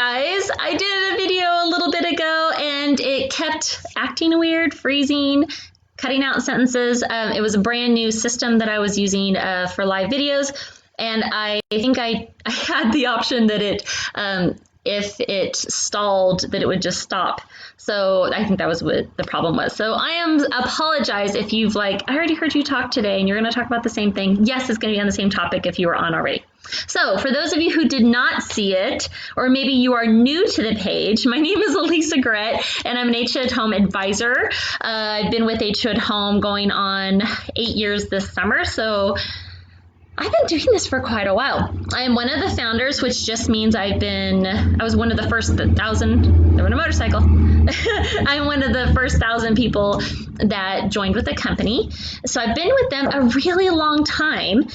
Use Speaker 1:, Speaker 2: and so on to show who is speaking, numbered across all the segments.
Speaker 1: guys, I did a video a little bit ago and it kept acting weird, freezing, cutting out sentences. It was a brand new system that I was using for live videos, and I think I had the option that if it stalled, that it would just stop. So I think that was what the problem was. So I apologize if you've I already heard you talk today and you're going to talk about the same thing. Yes, it's going to be on the same topic if you were on already. So for those of you who did not see it, or maybe you are new to the page, my name is Elisa Gret, and I'm an H2O advisor. I've been with H2O going on 8 years this summer, so I've been doing this for quite a while. I am one of the founders, which just means I was one of the first 1,000, they were on a motorcycle. I'm one of the first 1,000 people that joined with the company. So I've been with them a really long time.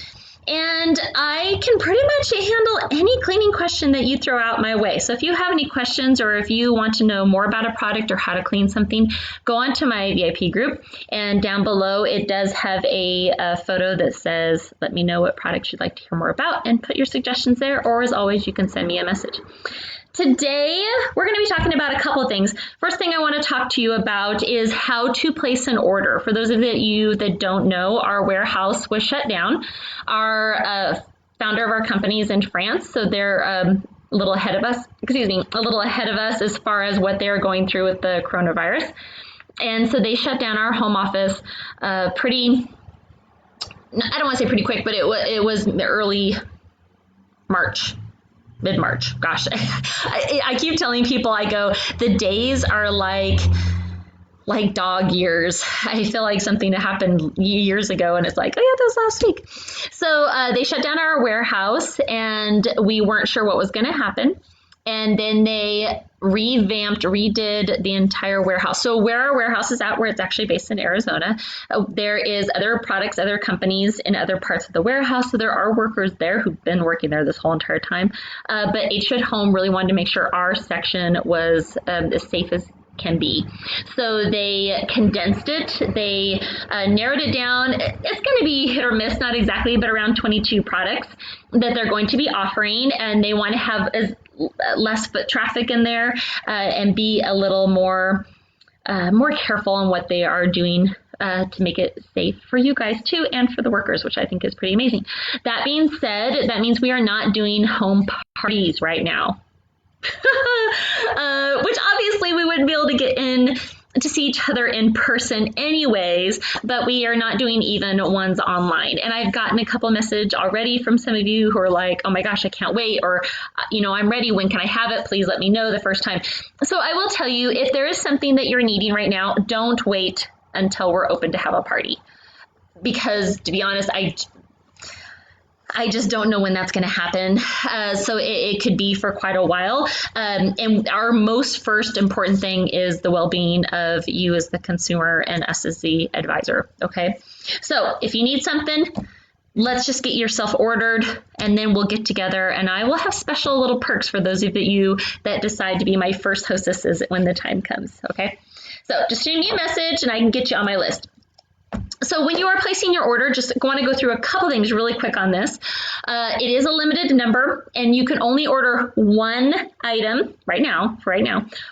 Speaker 1: And I can pretty much handle any cleaning question that you throw out my way. So if you have any questions or if you want to know more about a product or how to clean something, go on to my VIP group. And down below, it does have a photo that says, let me know what products you'd like to hear more about, and put your suggestions there. Or as always, you can send me a message. Today, we're going to be talking about a couple of things. First thing I want to talk to you about is how to place an order. For those of you that don't know, our warehouse was shut down. Our founder of our company is in France, so they're a little ahead of us as far as what they're going through with the coronavirus. And so they shut down our home office I don't want to say pretty quick, but it was early March. Mid-March. Gosh, I keep telling people, I go, the days are like dog years. I feel like something that happened years ago, and it's like, oh yeah, that was last week. So they shut down our warehouse, and we weren't sure what was going to happen. And then they redid the entire warehouse. So where our warehouse is at, where it's actually based in Arizona, there is other products, other companies in other parts of the warehouse. So there are workers there who've been working there this whole entire time. But H2O really wanted to make sure our section was as safe as can be. So they condensed it, they narrowed it down. It's going to be hit or miss, not exactly, but around 22 products that they're going to be offering, and they want to have less foot traffic in there and be a little more careful on what they are doing to make it safe for you guys too, and for the workers, which I think is pretty amazing. That being said, that means we are not doing home parties right now. Which obviously we wouldn't be able to get in to see each other in person anyways, but we are not doing even ones online. And I've gotten a couple messages already from some of you who are like, oh my gosh, I can't wait, or, I'm ready. When can I have it? Please let me know the first time. So I will tell you, if there is something that you're needing right now, don't wait until we're open to have a party. Because to be honest, I just don't know when that's going to happen. So it could be for quite a while. And our most first important thing is the well-being of you as the consumer and us as the advisor. Okay. So if you need something, let's just get yourself ordered, and then we'll get together, and I will have special little perks for those of you that decide to be my first hostesses when the time comes. Okay. So just send me a message and I can get you on my list. So when you are placing your order, just want to go through a couple things really quick on this. It is a limited number, and you can only order one item right now,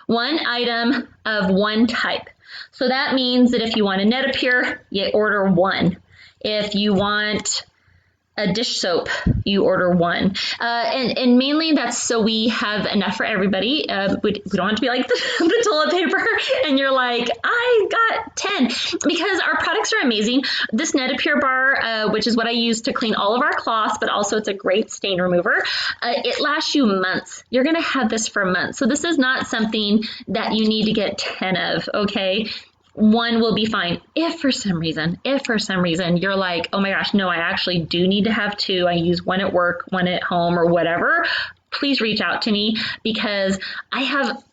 Speaker 1: one item of one type. So that means that if you want a Netepur, you order one. If you want a dish soap, you order one. And mainly that's so we have enough for everybody. We don't want to be like the toilet paper and you're like, I got 10, because our products are amazing. This Netepur bar, which is what I use to clean all of our cloths, but also it's a great stain remover. It lasts you months. You're going to have this for months. So this is not something that you need to get 10 of, okay? One will be fine. If for some reason you're like, oh my gosh, no, I actually do need to have two. I use one at work, one at home, or whatever. Please reach out to me, because I have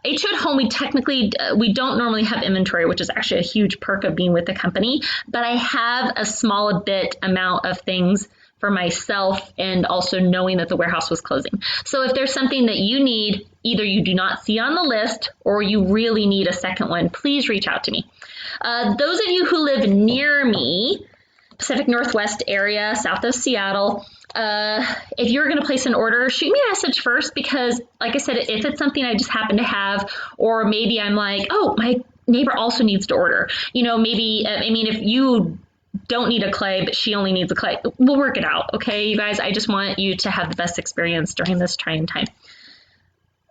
Speaker 1: H2O, we don't normally have inventory, which is actually a huge perk of being with the company, but I have a small bit amount of things for myself, and also knowing that the warehouse was closing. So if there's something that you need, either you do not see on the list or you really need a second one, please reach out to me. Those of you who live near me, Pacific Northwest area, south of Seattle. If you're going to place an order, shoot me a message first, because like I said, if it's something I just happen to have, or maybe I'm like, oh, my neighbor also needs to order, maybe, if you don't need a clay, but she only needs a clay, we'll work it out. Okay, you guys, I just want you to have the best experience during this trying time.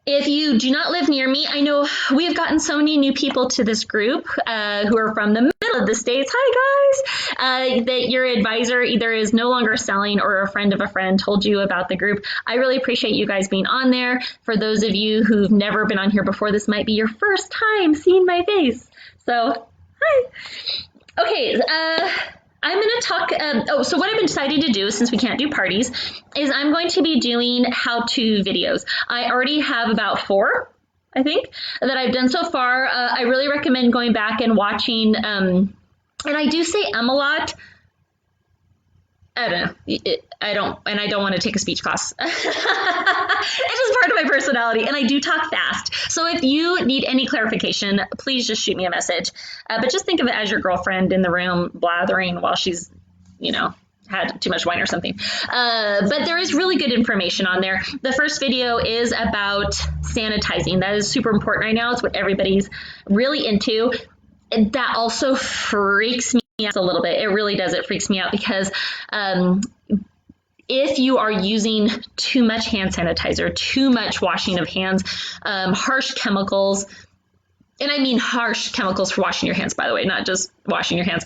Speaker 1: If you do not live near me, I know we have gotten so many new people to this group who are from the middle of the states. Hi, guys. That your advisor either is no longer selling or a friend of a friend told you about the group. I really appreciate you guys being on there. For those of you who've never been on here before, this might be your first time seeing my face. So, hi. Okay, I'm going to talk, so what I've been deciding to do, since we can't do parties, is I'm going to be doing how-to videos. I already have about 4, I think, that I've done so far. I really recommend going back and watching, and I do say a lot. I don't know. I don't want to take a speech class. It's just part of my personality, and I do talk fast. So if you need any clarification, please just shoot me a message. But just think of it as your girlfriend in the room blathering while she's, had too much wine or something. But there is really good information on there. The first video is about sanitizing. That is super important right now. It's what everybody's really into. And that also freaks me out a little bit. It really does. It freaks me out because if you are using too much hand sanitizer, too much washing of hands, harsh chemicals, and I mean harsh chemicals for washing your hands, by the way, not just washing your hands.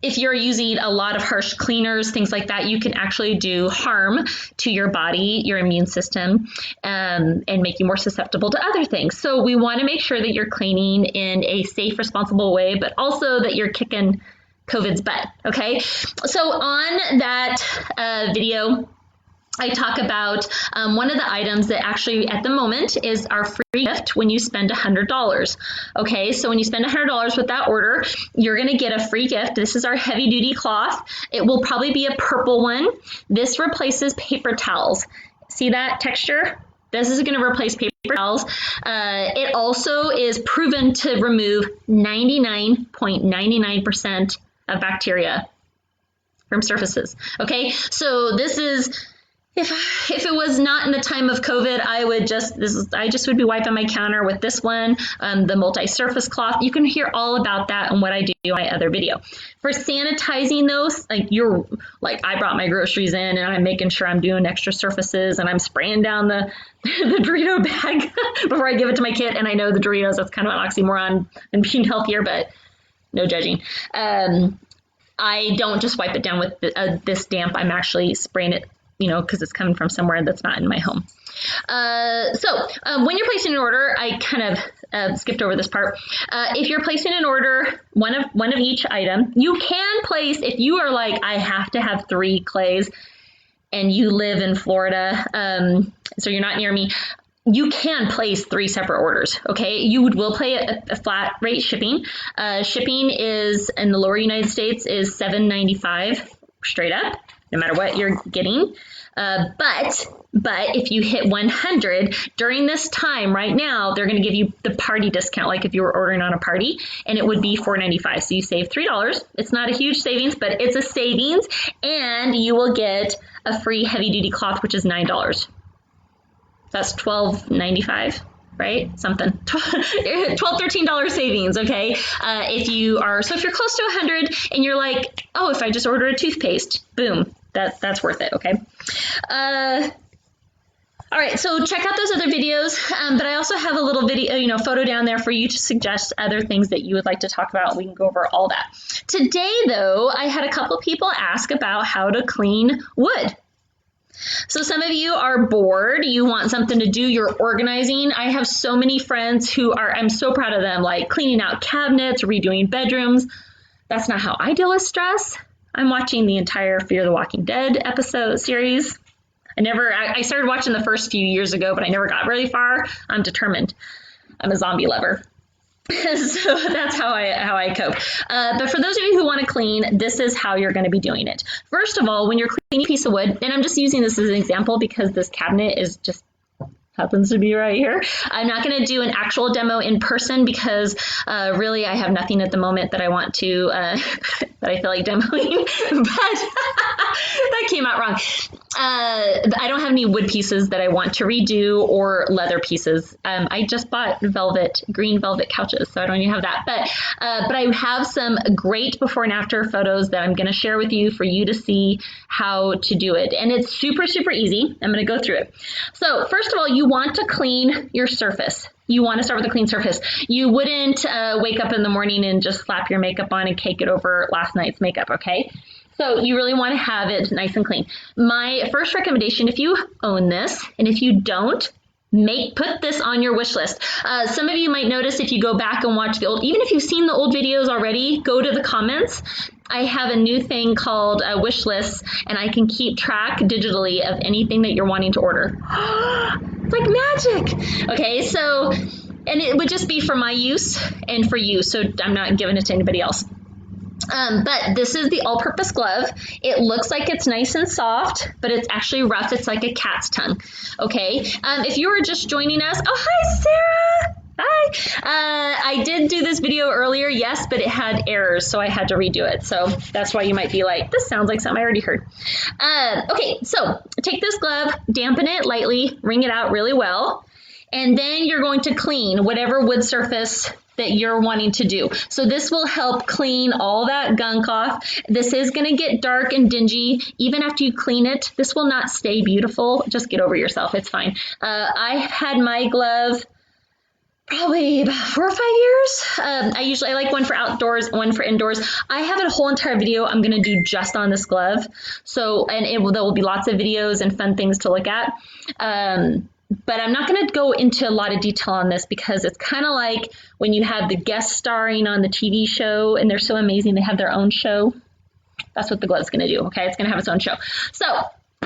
Speaker 1: If you're using a lot of harsh cleaners, things like that, you can actually do harm to your body, your immune system, and make you more susceptible to other things. So we want to make sure that you're cleaning in a safe, responsible way, but also that you're kicking COVID's butt, okay? So on that video, I talk about one of the items that actually at the moment is our free gift when you spend $100. Okay, so when you spend $100 with that order, you're going to get a free gift. This is our heavy duty cloth. It will probably be a purple one. This replaces paper towels. See that texture? This is going to replace paper towels. It also is proven to remove 99.99% of bacteria from surfaces. Okay, so this is, if it was not in the time of COVID, I just would be wiping my counter with this one, the multi-surface cloth. You can hear all about that and what I do in my other video. For sanitizing those, I brought my groceries in and I'm making sure I'm doing extra surfaces and I'm spraying down the Dorito bag before I give it to my kid. And I know the Doritos, that's kind of an oxymoron and being healthier, but no judging. I don't just wipe it down with this damp. I'm actually spraying it, because it's coming from somewhere that's not in my home. So when you're placing an order, I kind of skipped over this part. If you're placing an order, one of each item, you can place, if you are like, I have to have 3 clays and you live in Florida, so you're not near me, you can place 3 separate orders, okay? You will pay a flat rate shipping. Shipping is, in the lower United States, is $7.95 straight up, no matter what you're getting. But if you hit 100 during this time right now, they're going to give you the party discount, like if you were ordering on a party, and it would be $4.95. So you save $3. It's not a huge savings, but it's a savings, and you will get a free heavy duty cloth, which is $9. That's $12.95. Right? Something. $12, $13 savings, okay? If you're close to 100 and you're like, oh, if I just order a toothpaste, boom, that's worth it, okay? All right, so check out those other videos, but I also have a little video, photo down there for you to suggest other things that you would like to talk about. We can go over all that. Today, though, I had a couple people ask about how to clean wood. So some of you are bored, you want something to do, you're organizing. I have so many friends I'm so proud of them, like cleaning out cabinets, redoing bedrooms. That's not how I deal with stress. I'm watching the entire Fear the Walking Dead episode series. I started watching the first few years ago, but I never got really far. I'm determined. I'm a zombie lover. So that's how I cope. But for those of you who want to clean, this is how you're going to be doing it. First of all, when you're cleaning a piece of wood, and I'm just using this as an example because this cabinet is just happens to be right here. I'm not going to do an actual demo in person because really I have nothing at the moment that I want to that I feel like demoing, but that came out wrong. I don't have any wood pieces that I want to redo or leather pieces. I just bought green velvet couches, so I don't even have that. But I have some great before and after photos that I'm going to share with you for you to see how to do it. And it's super, super easy. I'm going to go through it. So first of all, you want to clean your surface. You want to start with a clean surface. You wouldn't wake up in the morning and just slap your makeup on and cake it over last night's makeup, okay? So you really want to have it nice and clean. My first recommendation, if you own this, and if you don't, put this on your wish list. Some of you might notice if you go back and watch even if you've seen the old videos already, go to the comments. I have a new thing called wish lists, and I can keep track digitally of anything that you're wanting to order. It's like magic. Okay, so, and it would just be for my use and for you, so I'm not giving it to anybody else. But this is the all-purpose glove. It looks like it's nice and soft, but it's actually rough. It's like a cat's tongue. Okay. If you were just joining us, oh, hi, Sarah. Hi. I did do this video earlier, yes, but it had errors, so I had to redo it. So that's why you might be like, this sounds like something I already heard. Okay, so take this glove, dampen it lightly, wring it out really well, and then you're going to clean whatever wood surface that you're wanting to do. So this will help clean all that gunk off. This is going to get dark and dingy. Even after you clean it, this will not stay beautiful. Just get over yourself. It's fine. I had my glove probably about 4 or 5 years. I like one for outdoors, one for indoors. I have a whole entire video I'm going to do just on this glove. So, and there will be lots of videos and fun things to look at. But I'm not going to go into a lot of detail on this because it's kind of like when you have the guest starring on the TV show and they're so amazing, they have their own show. That's what the glove's going to do, okay? It's going to have its own show. So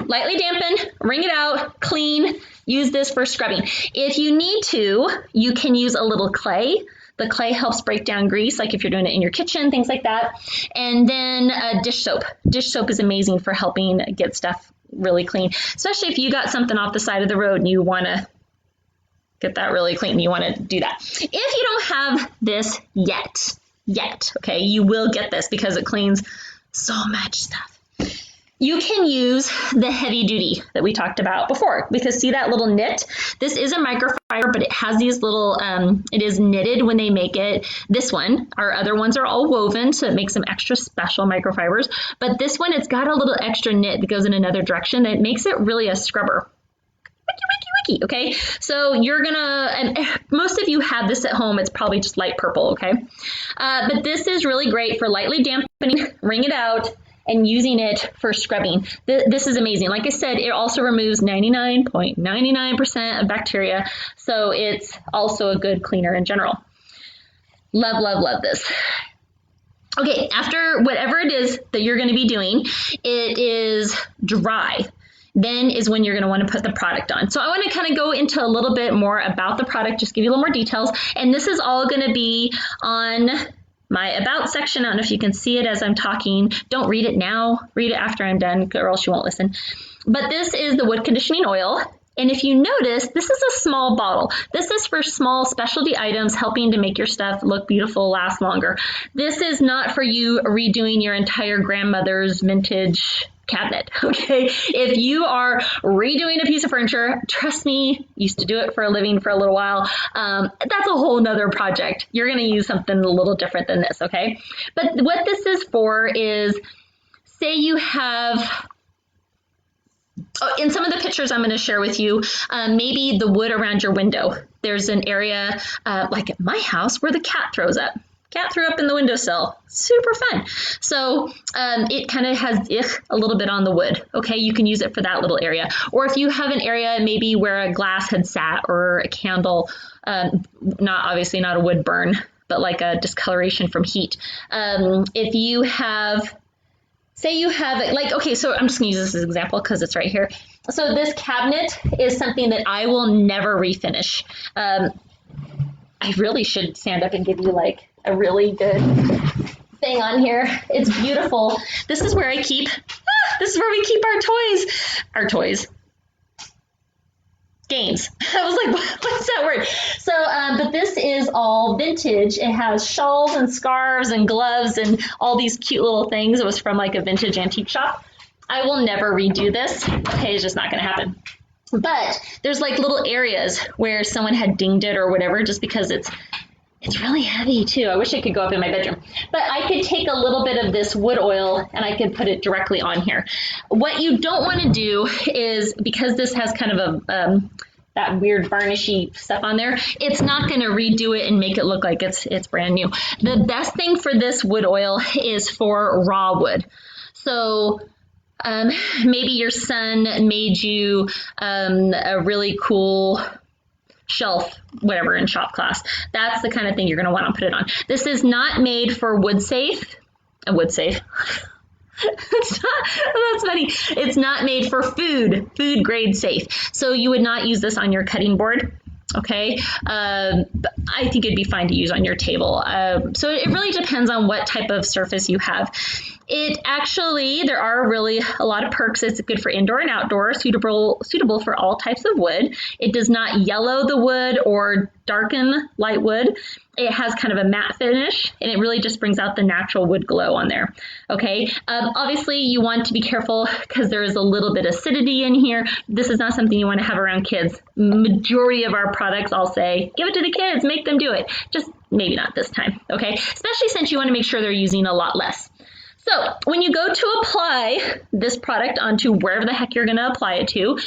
Speaker 1: lightly dampen, wring it out, clean, use this for scrubbing. If you need to, you can use a little clay. The clay helps break down grease, like if you're doing it in your kitchen, things like that. And then dish soap. Dish soap is amazing for helping get stuff really clean, especially if you got something off the side of the road and you want to get that really clean. You want to do that. If you don't have this yet, okay, you will get this because it cleans so much stuff. You can use the heavy duty that we talked about before, because see that little knit? This is a microfiber, but it has these little, it is knitted when they make it. This one, our other ones are all woven, so it makes them extra special microfibers. But this one, it's got a little extra knit that goes in another direction that makes it really a scrubber. Wiki, okay? So you're gonna, and most of you have this at home, it's probably just light purple, okay? But this is really great for lightly dampening, wring it out, and using it for scrubbing. This is amazing. Like I said, it also removes 99.99% of bacteria, so it's also a good cleaner in general. Love, love, love this. Okay, after whatever it is that you're going to be doing, it is dry. Then is when you're going to want to put the product on. So I want to kind of go into a little bit more about the product, just give you a little more details. And this is all going to be on my about section. I don't know if you can see it as I'm talking. Don't read it now. Read it after I'm done, or else you won't listen. But this is the wood conditioning oil. And if you notice, this is a small bottle. This is for small specialty items, helping to make your stuff look beautiful, last longer. This is not for you redoing your entire grandmother's vintage cabinet, okay? If you are redoing a piece of furniture, trust me, used to do it for a living for a little while, that's a whole nother project. You're going to use something a little different than this, okay? But what this is for is, say you have, in some of the pictures I'm going to share with you, maybe the wood around your window. There's an area, like at my house, where the cat throws up. Cat threw up in the windowsill. Super fun. So it kind of has a little bit on the wood. Okay, you can use it for that little area. Or if you have an area maybe where a glass had sat or a candle, obviously not a wood burn, but like a discoloration from heat. If you have, say you have, like, okay, so I'm just gonna use this as an example because it's right here. So this cabinet is something that I will never refinish. I really should stand up and give you like a really good thing on here. It's beautiful. This is where I keep, this is where we keep our toys. Games. I was like, what's that word? So, but this is all vintage. It has shawls and scarves and gloves and all these cute little things. It was from like a vintage antique shop. I will never redo this. Okay, it's just not going to happen. But there's like little areas where someone had dinged it or whatever, just because it's really heavy too. I wish I could go up in my bedroom. But I could take a little bit of this wood oil and I could put it directly on here. What you don't want to do is, because this has kind of a that weird varnishy stuff on there, it's not going to redo it and make it look like it's brand new. The best thing for this wood oil is for raw wood. So maybe your son made you a really cool shelf, whatever, in shop class. That's the kind of thing you're going to want to put it on. This is not made for wood safe. A wood safe. That's funny. It's not made for food grade safe. So you would not use this on your cutting board. Okay. But I think it'd be fine to use on your table. So it really depends on what type of surface you have. It actually, there are really a lot of perks. It's good for indoor and outdoor, suitable for all types of wood. It does not yellow the wood or darken light wood. It has kind of a matte finish, and it really just brings out the natural wood glow on there. Okay, obviously you want to be careful because there is a little bit of acidity in here. This is not something you want to have around kids. Majority of our products, I'll say, give it to the kids, make them do it. Just maybe not this time, okay? Especially since you want to make sure they're using a lot less. So when you go to apply this product onto wherever the heck you're going to apply it to,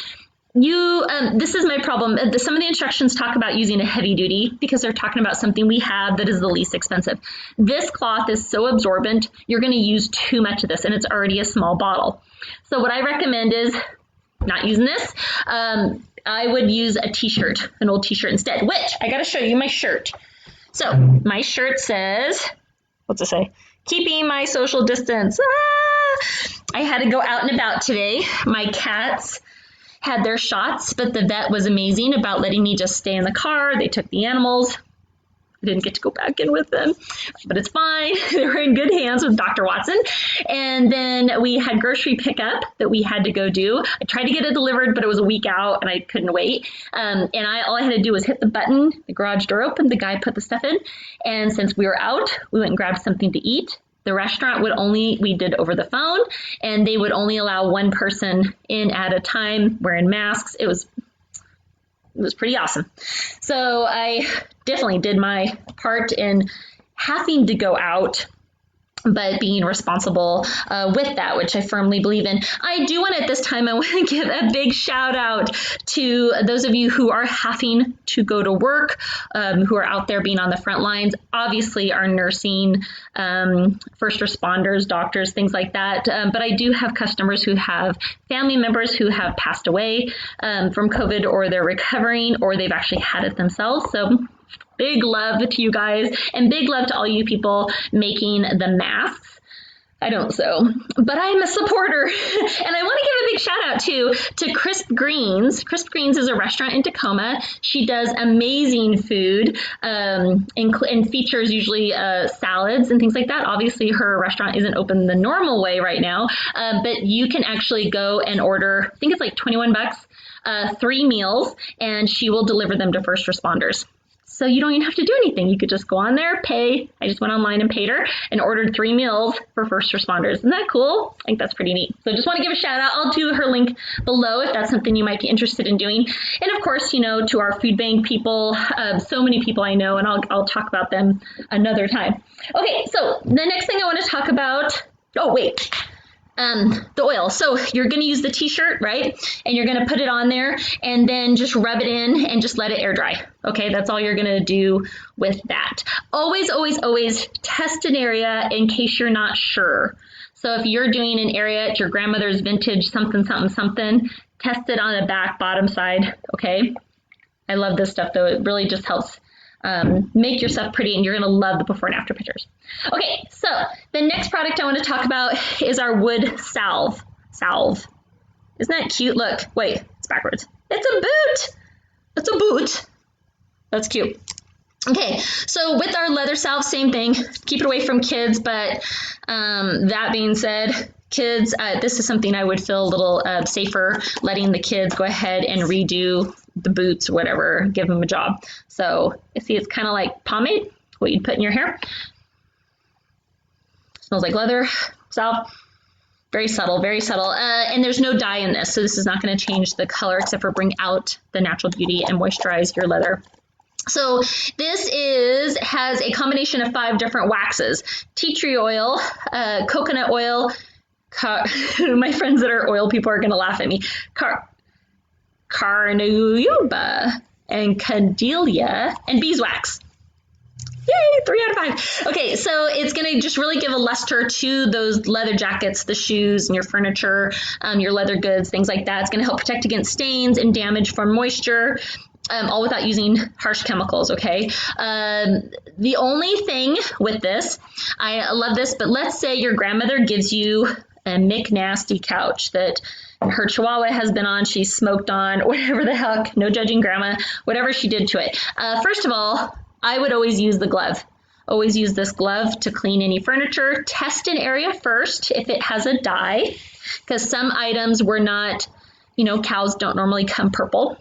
Speaker 1: this is my problem. Some of the instructions talk about using a heavy duty because they're talking about something we have that is the least expensive. This cloth is so absorbent, you're going to use too much of this, and it's already a small bottle. So what I recommend is not using this. I would use a t-shirt, an old t-shirt instead, which I got to show you my shirt. So my shirt says, what's it say? Keeping my social distance. I had to go out and about today. My cats had their shots, but the vet was amazing about letting me just stay in the car. They took the animals. I didn't get to go back in with them, but it's fine. They were in good hands with Dr. Watson. And then we had grocery pickup that we had to go do. I tried to get it delivered, but it was a week out and I couldn't wait. And all I had to do was hit the button, the garage door opened, the guy put the stuff in. And since we were out, we went and grabbed something to eat. The restaurant we did over the phone, and they would only allow one person in at a time wearing masks. It was pretty awesome. So I definitely did my part in having to go out, but being responsible with that, which I firmly believe in. I do want at this time, I want to give a big shout out to those of you who are having to go to work, who are out there being on the front lines, obviously our nursing, first responders, doctors, things like that. But I do have customers who have family members who have passed away from COVID, or they're recovering, or they've actually had it themselves. So big love to you guys, and big love to all you people making the masks. I don't sew, but I'm a supporter. And I want to give a big shout out to Crisp Greens. Crisp Greens is a restaurant in Tacoma. She does amazing food and features usually salads and things like that. Obviously, her restaurant isn't open the normal way right now, but you can actually go and order, I think it's like $21, 3 meals, and she will deliver them to first responders. So you don't even have to do anything. You could just go on there, pay. I just went online and paid her and ordered 3 meals for first responders. Isn't that cool? I think that's pretty neat. So just want to give a shout out. I'll do her link below if that's something you might be interested in doing. And of course, to our food bank people, so many people I know, and I'll talk about them another time. Okay, so the next thing I want to talk about, the oil. So you're going to use the t-shirt, right? And you're going to put it on there and then just rub it in and just let it air dry. Okay, that's all you're going to do with that. Always, always, always test an area in case you're not sure. So if you're doing an area at your grandmother's vintage something, test it on the back, bottom side. Okay. I love this stuff though. It really just helps make your stuff pretty, and you're going to love the before and after pictures. Okay, so the next product I want to talk about is our wood salve. Salve. Isn't that cute? Look, wait, it's backwards. It's a boot. It's a boot. That's cute. Okay, so with our leather salve, same thing. Keep it away from kids, but that being said, kids, this is something I would feel a little safer letting the kids go ahead and redo the boots, whatever, give them a job. So you see, it's kind of like pomade, what you'd put in your hair. Smells like leather, salve. Very subtle, very subtle. And there's no dye in this, so this is not going to change the color except for bring out the natural beauty and moisturize your leather. So this has a combination of 5 different waxes: tea tree oil, coconut oil, my friends that are oil people are going to laugh at me, carnauba, and candelilla, and beeswax. Yay, 3 out of 5. Okay, so it's going to just really give a luster to those leather jackets, the shoes, and your furniture, your leather goods, things like that. It's going to help protect against stains and damage from moisture, all without using harsh chemicals, okay? The only thing with this, I love this, but let's say your grandmother gives you a McNasty couch that her chihuahua has been on, she's smoked on, whatever the heck, no judging grandma, whatever she did to it. First of all, I would always use the glove. Always use this glove to clean any furniture. Test an area first if it has a dye, because some items were not, cows don't normally come purple.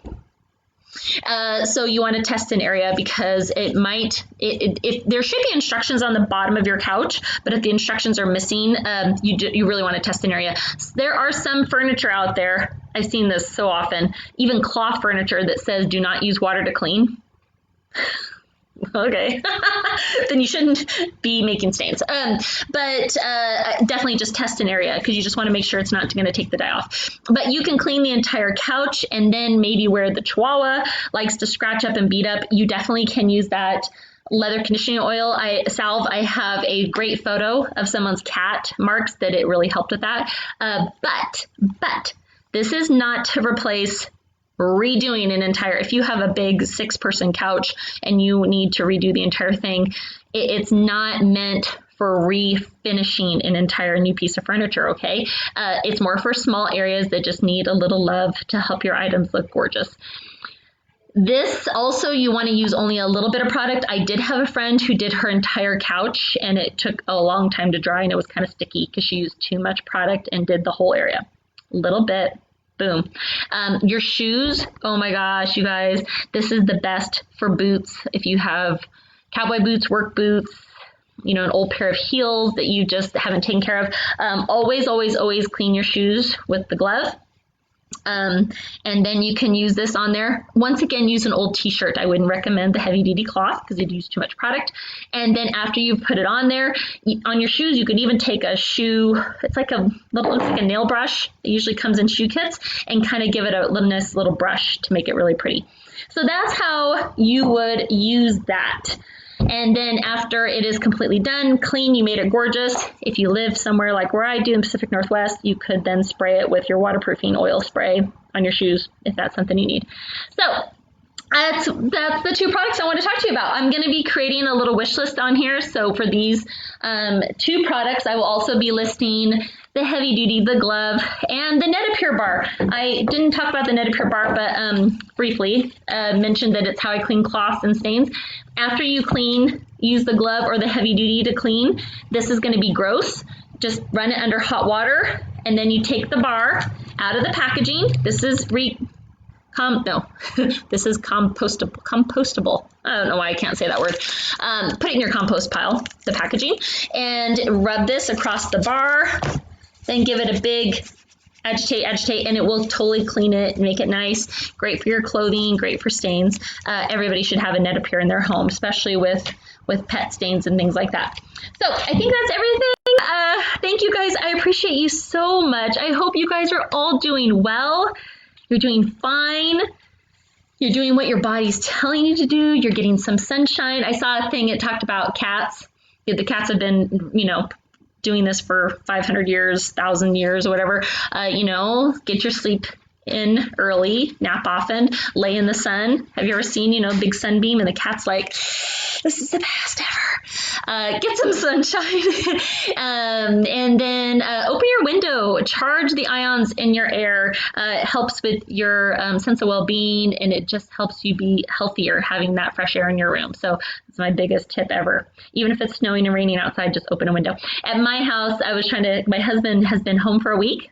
Speaker 1: So you want to test an area because it might, if there should be instructions on the bottom of your couch, but if the instructions are missing, you really want to test an area. There are some furniture out there, I've seen this so often, even cloth furniture that says do not use water to clean. Okay, then you shouldn't be making stains. But definitely just test an area because you just want to make sure it's not going to take the dye off. But you can clean the entire couch, and then maybe where the chihuahua likes to scratch up and beat up, you definitely can use that leather conditioning oil, salve. I have a great photo of someone's cat marks that it really helped with that. But this is not to replace redoing an entire, if you have a big 6-person couch and you need to redo the entire thing, it's not meant for refinishing an entire new piece of furniture, okay? It's more for small areas that just need a little love to help your items look gorgeous. This also, you want to use only a little bit of product. I did have a friend who did her entire couch and it took a long time to dry and it was kind of sticky because she used too much product and did the whole area. A little bit. Boom. Your shoes, oh my gosh, you guys, this is the best for boots. If you have cowboy boots, work boots, an old pair of heels that you just haven't taken care of, always, always, always clean your shoes with the glove. And then you can use this on there. Once again, use an old t-shirt. I wouldn't recommend the heavy duty cloth because it'd use too much product. And then after you put it on there, on your shoes, you could even take a shoe. It's like looks like a nail brush. It usually comes in shoe kits, and kind of give it a nice little brush to make it really pretty. So that's how you would use that. And then after it is completely done, clean, you made it gorgeous. If you live somewhere like where I do in the Pacific Northwest, you could then spray it with your waterproofing oil spray on your shoes if that's something you need. So that's the 2 products I want to talk to you about. I'm going to be creating a little wish list on here. So for these 2 products, I will also be listing the heavy duty, the glove, and the Netepur bar. I didn't talk about the Netepur bar, but briefly mentioned that it's how I clean cloths and stains. After you clean, use the glove or the heavy duty to clean. This is going to be gross. Just run it under hot water, and then you take the bar out of the packaging. This is this is compostable. I don't know why I can't say that word. Put it in your compost pile, the packaging, and rub this across the bar. Then give it a big agitate, and it will totally clean it and make it nice. Great for your clothing, great for stains. Everybody should have a Netepur in their home, especially with pet stains and things like that. So I think that's everything. Thank you guys. I appreciate you so much. I hope you guys are all doing well. You're doing fine. You're doing what your body's telling you to do. You're getting some sunshine. I saw a thing, it talked about cats. The cats have been, doing this for 500 years, 1,000 years, or whatever. Get your sleep in early, nap often, lay in the sun. Have you ever seen, big sunbeam and the cat's like, this is the best ever. Get some sunshine. And then open your window, charge the ions in your air. It helps with your sense of well-being, and it just helps you be healthier having that fresh air in your room. So it's my biggest tip ever. Even if it's snowing and raining outside, just open a window. At my house, my husband has been home for a week.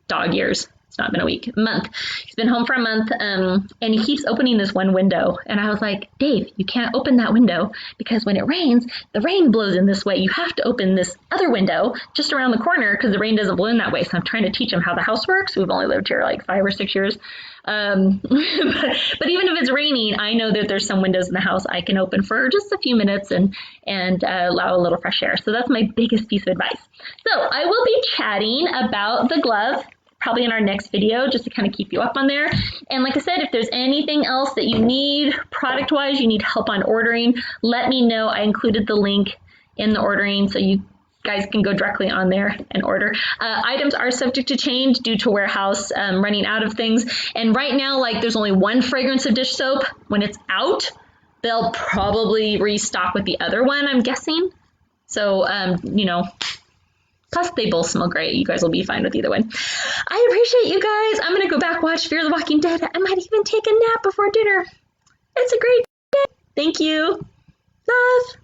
Speaker 1: Dog years. it's not been a week, a month. He's been home for a month, and he keeps opening this one window. And I was like, Dave, you can't open that window because when it rains, the rain blows in this way. You have to open this other window just around the corner because the rain doesn't blow in that way. So I'm trying to teach him how the house works. We've only lived here like 5 or 6 years. But even if it's raining, I know that there's some windows in the house I can open for just a few minutes and allow a little fresh air. So that's my biggest piece of advice. So I will be chatting about the glove probably in our next video, just to kind of keep you up on there. And like I said, if there's anything else that you need product-wise, you need help on ordering, let me know. I included the link in the ordering so you guys can go directly on there and order. Items are subject to change due to warehouse running out of things. And right now, like there's only one fragrance of dish soap. When it's out, they'll probably restock with the other one, I'm guessing. So, you know, plus they both smell great. You guys will be fine with either one. I appreciate you guys. I'm going to go back watch Fear the Walking Dead. I might even take a nap before dinner. It's a great day. Thank you. Love.